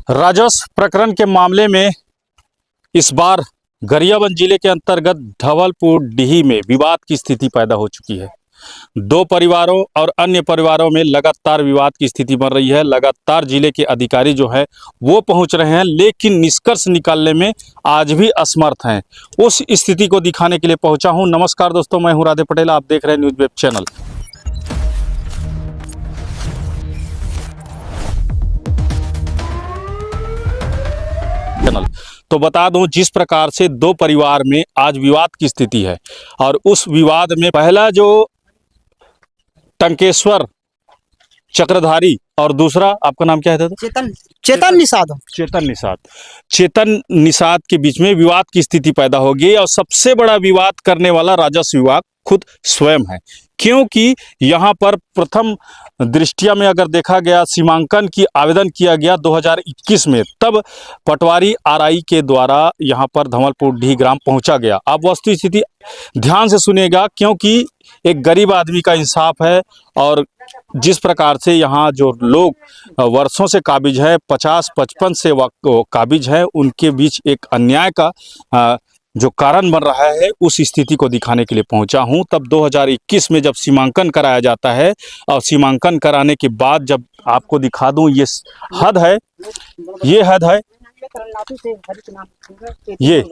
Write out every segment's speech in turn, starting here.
राजस्व प्रकरण के मामले में इस बार गरियाबंद जिले के अंतर्गत धवलपुर डीही में विवाद की स्थिति पैदा हो चुकी है। दो परिवारों और अन्य परिवारों में लगातार विवाद की स्थिति बन रही है। लगातार जिले के अधिकारी जो है वो पहुंच रहे हैं, लेकिन निष्कर्ष निकालने में आज भी असमर्थ हैं। उस स्थिति को दिखाने के लिए पहुंचा हूं। नमस्कार दोस्तों, मैं हूं राधे पटेल, आप देख रहे हैं न्यूज़ वेब चैनल। तो बता दूं, जिस प्रकार से दो परिवार में आज विवाद की स्थिति है और उस विवाद में पहला जो टंकेश्वर चक्रधारी और दूसरा, आपका नाम क्या है? चेतन निषाद के बीच में विवाद की स्थिति पैदा हो गई और सबसे बड़ा विवाद करने वाला राजस्व विभाग खुद स्वयं है, क्योंकि यहाँ पर प्रथम दृष्टिया में अगर देखा गया सीमांकन की आवेदन किया गया 2021 में, तब पटवारी आरआई के द्वारा यहाँ पर धवलपुर डीही ग्राम पहुँचा गया। आप वस्तु स्थिति ध्यान से सुनिएगा, क्योंकि एक गरीब आदमी का इंसाफ है और जिस प्रकार से यहाँ जो लोग वर्षों से काबिज है, 50-55 से काबिज है, उनके बीच एक अन्याय का जो कारण बन रहा है, उस स्थिति को दिखाने के लिए पहुंचा हूं। तब 2021 में जब सीमांकन कराया जाता है और सीमांकन कराने के बाद जब आपको दिखा दूं, ये हद है, ये हद है। ये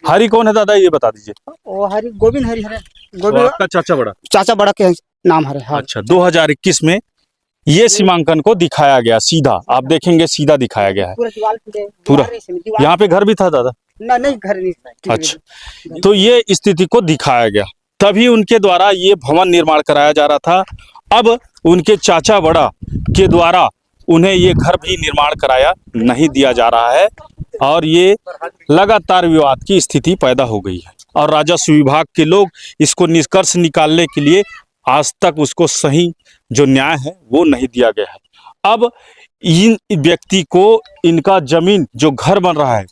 हरि कौन है दादा, ये बता दीजिए। वो हरि गोविंद हरि है, गोविंद आपका चाचा बड़ा के नाम है। हाँ। अच्छा, 2021 में ये सीमांकन को दिखाया गया, सीधा आप देखेंगे सीधा दिखाया गया है पूरा। यहाँ पे घर भी था दादा? नहीं, घर नहीं। अच्छा, तो ये स्थिति को दिखाया गया, तभी उनके द्वारा ये भवन निर्माण कराया जा रहा था। अब उनके चाचा बड़ा के द्वारा उन्हें ये घर भी निर्माण कराया नहीं दिया जा रहा है और ये लगातार विवाद की स्थिति पैदा हो गई है और राजस्व विभाग के लोग इसको निष्कर्ष निकालने के लिए आज तक उसको सही जो न्याय है वो नहीं दिया गया है। अब इन व्यक्ति को इनका जमीन जो घर बन रहा है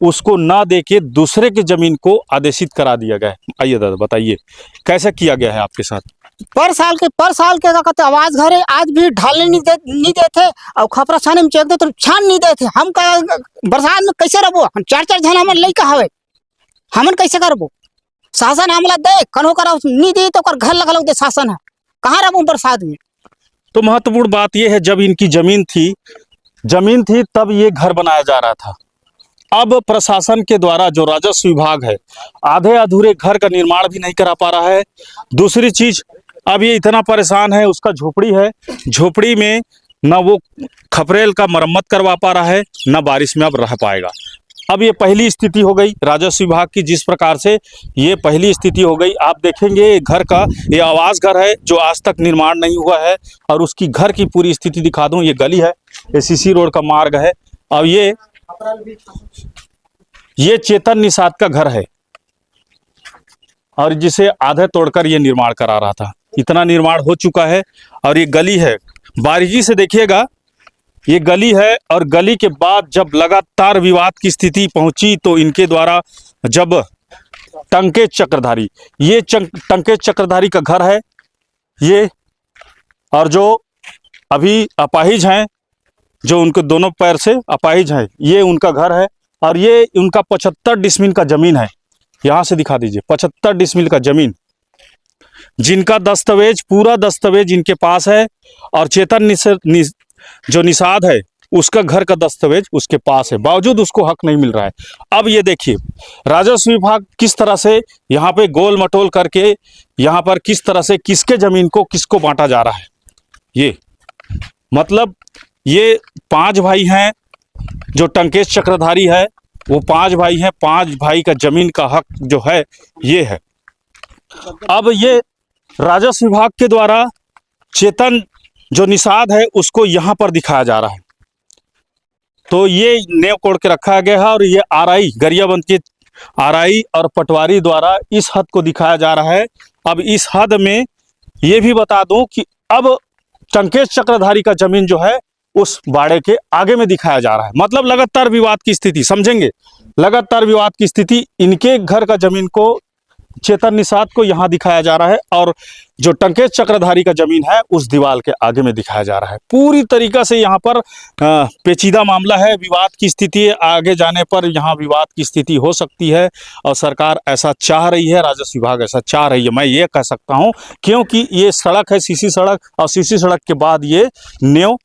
उसको ना देके दूसरे के जमीन को आदेशित करा दिया गया है। आइए दादा बताइए कैसा किया गया है आपके साथ? पर साल के क्या कहते आवाज घर है, आज भी ढालने नहीं देते और खपरा छाने में चेक दे तो छान नहीं देते। हम का बरसात में कैसे रहो? हम 4-4 जन हमन लइका हवे, हमन कैसे करबो? शासन हमला दे कनो करा नहीं दे तो कर घर लगल दे शासन है, कहाँ रहो बरसात में? तो महत्वपूर्ण बात यह है, जब इनकी जमीन थी तब ये घर बनाया जा रहा था। अब प्रशासन के द्वारा जो राजस्व विभाग है आधे अधूरे घर का निर्माण भी नहीं करा पा रहा है। दूसरी चीज, अब ये इतना परेशान है, उसका झोपड़ी है, झोपड़ी में न वो खपरेल का मरम्मत करवा पा रहा है, न बारिश में अब रह पाएगा। अब ये पहली स्थिति हो गई राजस्व विभाग की, जिस प्रकार से ये पहली स्थिति हो गई। आप देखेंगे घर का, ये आवास घर है जो आज तक निर्माण नहीं हुआ है और उसकी घर की पूरी स्थिति दिखा दूं। ये गली है, ये सीसी रोड का मार्ग है। अब ये चेतन निषाद का घर है और जिसे आधे तोड़कर ये निर्माण करा रहा था। इतना निर्माण हो चुका है और ये गली है, बारीकी से देखिएगा, ये गली है। और गली के बाद जब लगातार विवाद की स्थिति पहुंची तो इनके द्वारा जब टंकेश चक्रधारी, ये टंकेश चक्रधारी का घर है ये, और जो अभी अपाहिज हैं, जो उनके दोनों पैर से अपाहिज हैं, ये उनका घर है और ये उनका 75 डिसमिल का जमीन है। यहां से दिखा दीजिए, 75 डिसमिल का जमीन, जिनका दस्तावेज, पूरा दस्तावेज इनके पास है। और चेतन जो निषाद है उसका घर का दस्तावेज उसके पास है, बावजूद उसको हक नहीं मिल रहा है। अब ये देखिए राजस्व विभाग किस तरह से यहाँ पे गोल मटोल करके यहाँ पर किस तरह से किसके जमीन को किसको बांटा जा रहा है। ये मतलब ये 5 भाई हैं, जो टंकेश चक्रधारी है वो 5 भाई हैं, 5 भाई का जमीन का हक जो है ये है। अब ये राजस्व विभाग के द्वारा चेतन जो निषाद है उसको यहाँ पर दिखाया जा रहा है, तो ये नेव कोड़ के रखा गया है और ये आरआई, गरियाबंद के आरआई और पटवारी द्वारा इस हद को दिखाया जा रहा है। अब इस हद में ये भी बता दूं कि अब टंकेश चक्रधारी का जमीन जो है उस बाड़े के आगे में दिखाया जा रहा है। मतलब लगातार विवाद की स्थिति, समझेंगे, लगातार विवाद की स्थिति। इनके घर का जमीन को चेतन निषाद को यहाँ दिखाया जा रहा है और जो टंकेश चक्रधारी का जमीन है उस दीवार के आगे में दिखाया जा रहा है। पूरी तरीका से यहाँ पर पेचीदा मामला है, विवाद की स्थिति है। आगे जाने पर यहाँ विवाद की स्थिति हो सकती है और सरकार ऐसा चाह रही है, राजस्व विभाग ऐसा चाह रही है, मैं ये कह सकता हूँ, क्योंकि ये सड़क है सीसी सड़क और सीसी सड़क के बाद ये न्यू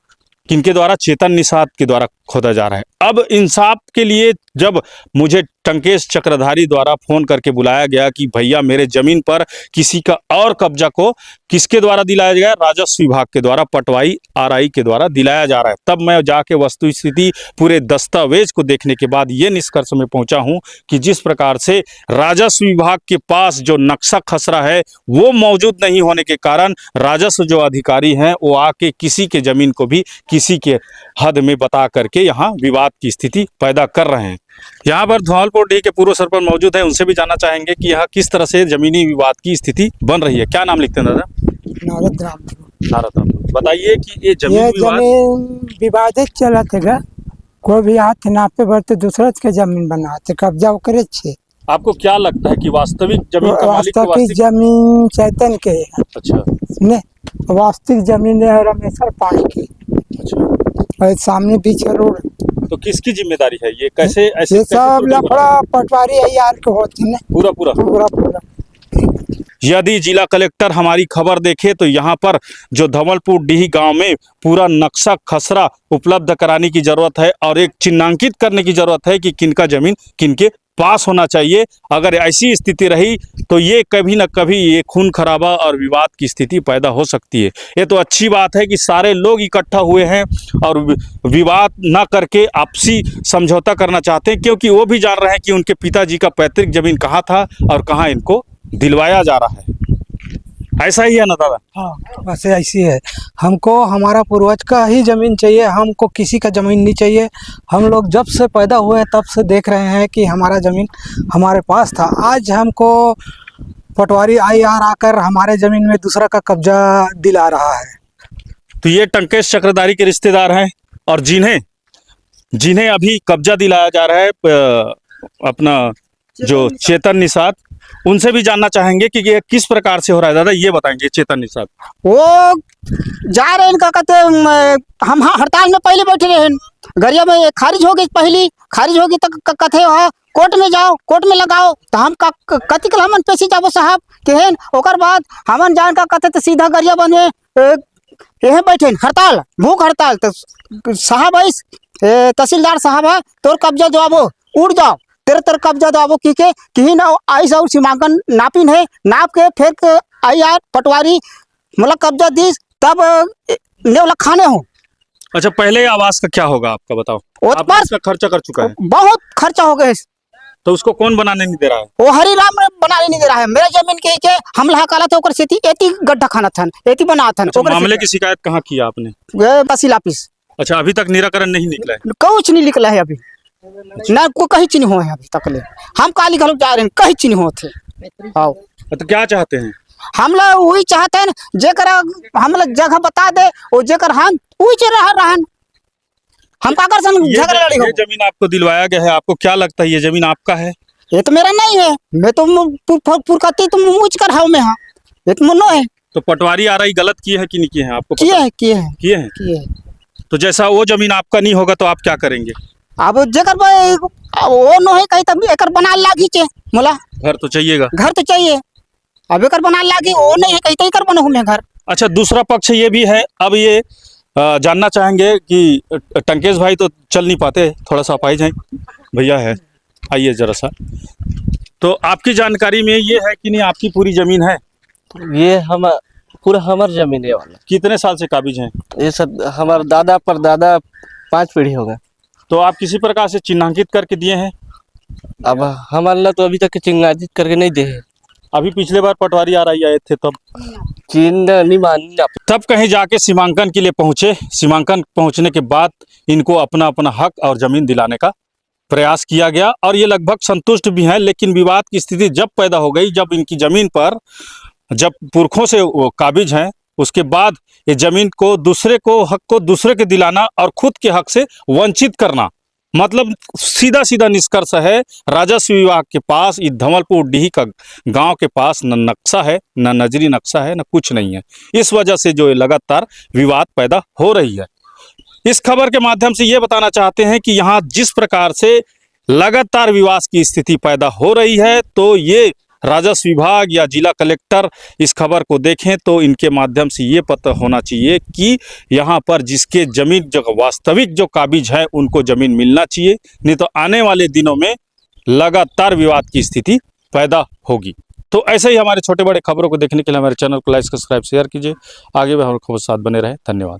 किनके द्वारा, चेतन निषाद के द्वारा खोदा जा रहा है। अब इंसाफ के लिए जब मुझे टंकेश चक्रधारी द्वारा फोन करके बुलाया गया कि भैया मेरे जमीन पर किसी का और कब्जा को किसके द्वारा दिलाया गया, राजस्व विभाग के द्वारा, पटवाई आरआई के द्वारा दिलाया जा रहा है, तब मैं जाके वस्तु स्थिति पूरे दस्तावेज को देखने के बाद ये निष्कर्ष में पहुंचा हूं कि जिस प्रकार से राजस्व विभाग के पास जो नक्शा खसरा है वो मौजूद नहीं होने के कारण राजस्व जो अधिकारी हैं वो आके किसी के जमीन को भी किसी के हद में बता करके यहाँ विवाद की स्थिति पैदा कर रहे हैं। यहाँ पर धौलपुर डी के पूर्व सरपंच मौजूद है, उनसे भी जानना चाहेंगे कि यहाँ किस तरह से जमीनी विवाद की स्थिति बन रही है। क्या नाम लिखते हैं दादा? नारद राम। नारद राम, बताइए कि ये जमीन विवादित चलत है, कोई भी हाथ नापे बढ़ते दूसरा के जमीन बनाते कब्जा करे छे। आपको क्या लगता है कि वास्तविक जमीन का मालिक तो वास्तविक जमीन चैतन के है। अच्छा, ने वास्तविक जमीन है रमेश्वर पानी की। अच्छा, और सामने बीच रोड, तो किसकी जिम्मेदारी है ये? कैसे ऐसे ये सब लफड़ा पटवारी यार के होते हैं पूरा पूरा पूरा पूरा। यदि जिला कलेक्टर हमारी खबर देखे तो यहाँ पर जो धवलपुर डीह गांव में पूरा नक्शा खसरा उपलब्ध कराने की जरूरत है और एक चिन्हांकित करने की जरूरत है कि किनका जमीन किनके पास होना चाहिए। अगर ऐसी स्थिति रही तो ये कभी न कभी ये खून खराबा और विवाद की स्थिति पैदा हो सकती है। ये तो अच्छी बात है कि सारे लोग इकट्ठा हुए हैं और विवाद न करके आपसी समझौता करना चाहते हैं, क्योंकि वो भी जान रहे हैं कि उनके पिताजी का पैतृक जमीन कहाँ था और कहाँ इनको दिलवाया जा रहा है। ऐसा ही है ना दादा? हाँ बस ऐसी है, हमको हमारा पूर्वज का ही जमीन चाहिए, हमको किसी का जमीन नहीं चाहिए। हम लोग जब से पैदा हुए तब से देख रहे हैं कि हमारा जमीन हमारे पास था। आज हमको पटवारी आईआर आकर हमारे जमीन में दूसरा का कब्जा दिला रहा है। तो ये टंकेश चक्रधारी के रिश्तेदार हैं और जिन्हें अभी कब्जा दिलाया जा रहा है अपना जो चेतन निषाद, उनसे भी जानना चाहेंगे कि ये किस प्रकार से हो रहा है। दादा ये बताएंगे, चेतन निषाद वो जा रहे हैं, क्या कहते हैं, हम हड़ताल में पहले बैठे रहे, गरिया में खारिज हो गई, पहली खारिज होगी तो कहते हो कोर्ट में जाओ, कोर्ट में लगाओ, तो हम कति कल हमन पेशी जाबो साहब केहन, ओकर बाद हमन जान का कहते तो सीधा गरिया बने यहाँ बैठे हड़ताल, भूख हड़ताल। तो साहब ऐस तहसीलदार साहब है, तोर कब्जा दो उड़ जाओ, तेरे कब्जा दो कि ना आई और सीमांकन नापिन है, नाप के फिर आई यार पटवारी मतलब कब्जा दी तब ने खाने हो। अच्छा, पहले आवास का क्या होगा आपका बताओ? आपने इसका खर्चा कर चुका है? बहुत खर्चा हो गया, तो उसको कौन बनाने नहीं दे रहा है? वो हरिराम बनाने नहीं दे रहा है। मेरे जमीन के हम लहा काला था, सेती एती गड्ढा खाना था, एती बना था। अच्छा, मामले की शिकायत कहाँ की आपने? तहसील ऑफिस। अच्छा, अभी तक निराकरण नहीं निकला है? कुछ नहीं निकला है अभी, ना को कहीं चीनी हो है अभी तक ले। हम काली घरों जा रहे हैं, कहीं चीनी हो थे। आओ तो क्या चाहते हैं? हम लोग वही चाहते हैं जेकर हम लोग जगह बता दे, वो जेकर हम वही चल रहा है। हम काकर सन झगड़ा लड़ी हो। ये जमीन आपको दिलवाया गया है, आपको क्या लगता है ये जमीन आपका है? ये तो मेरा नहीं है, मैं तो पुरकती तुम मुझ कर हाउ में, हाँ ये तो मुन्नो है। तो पटवारी आरआई गलत किए हैं कि नहीं किए हैं? आपको किए हैं। तो जैसा वो जमीन आपका नहीं होगा तो आप क्या करेंगे? अब जेकर वो नो है कहीं तब एकर बना लागी चे मोला घर तो चाहिएगा, घर तो चाहिए। अब एकर बना लागी वो नहीं है कहीं तो एकर बना हूँ घर। अच्छा, दूसरा पक्ष ये भी है, अब ये जानना चाहेंगे कि टंकेश भाई तो चल नहीं पाते, थोड़ा सा अपाहिज हैं भैया है, आइए जरा सा। तो आपकी जानकारी में ये है कि नहीं आपकी पूरी जमीन है? ये हम पूरा हमार जमीन है वाला। कितने साल से काबिज हैं? ये सब हमारे दादा पर दादा 5 पीढ़ी हो गए। तो आप किसी प्रकार से चिन्हांकित करके दिए हैं? अब हमारे तो अभी तक चिन्हांकित करके नहीं दे। अभी पिछले बार पटवारी आरआई आए थे तब चिन्ह नहीं मान, तब कहीं जाके सीमांकन के लिए पहुंचे। सीमांकन पहुंचने के बाद इनको अपना अपना हक और जमीन दिलाने का प्रयास किया गया और ये लगभग संतुष्ट भी हैं। लेकिन विवाद की स्थिति जब पैदा हो गई, जब इनकी जमीन पर जब पुरखों से वो काबिज हैं, उसके बाद ये जमीन को दूसरे को हक को दूसरे के दिलाना और खुद के हक से वंचित करना, मतलब सीधा सीधा निष्कर्ष है, राजस्व विभाग के पास इस धवलपुर डीही का गांव के पास न नक्शा है, न नजरी नक्शा है, न कुछ नहीं है। इस वजह से जो लगातार विवाद पैदा हो रही है। इस खबर के माध्यम से ये बताना चाहते हैं कि यहाँ जिस प्रकार से लगातार विवाद की स्थिति पैदा हो रही है, तो ये राजस्व विभाग या जिला कलेक्टर इस खबर को देखें तो इनके माध्यम से ये पता होना चाहिए कि यहाँ पर जिसके जमीन जो वास्तविक जो काबिज है उनको जमीन मिलना चाहिए, नहीं तो आने वाले दिनों में लगातार विवाद की स्थिति पैदा होगी। तो ऐसे ही हमारे छोटे बड़े खबरों को देखने के लिए हमारे चैनल को लाइक सब्सक्राइब शेयर कीजिए। आगे भी हमारे खबर साथ बने रहे। धन्यवाद।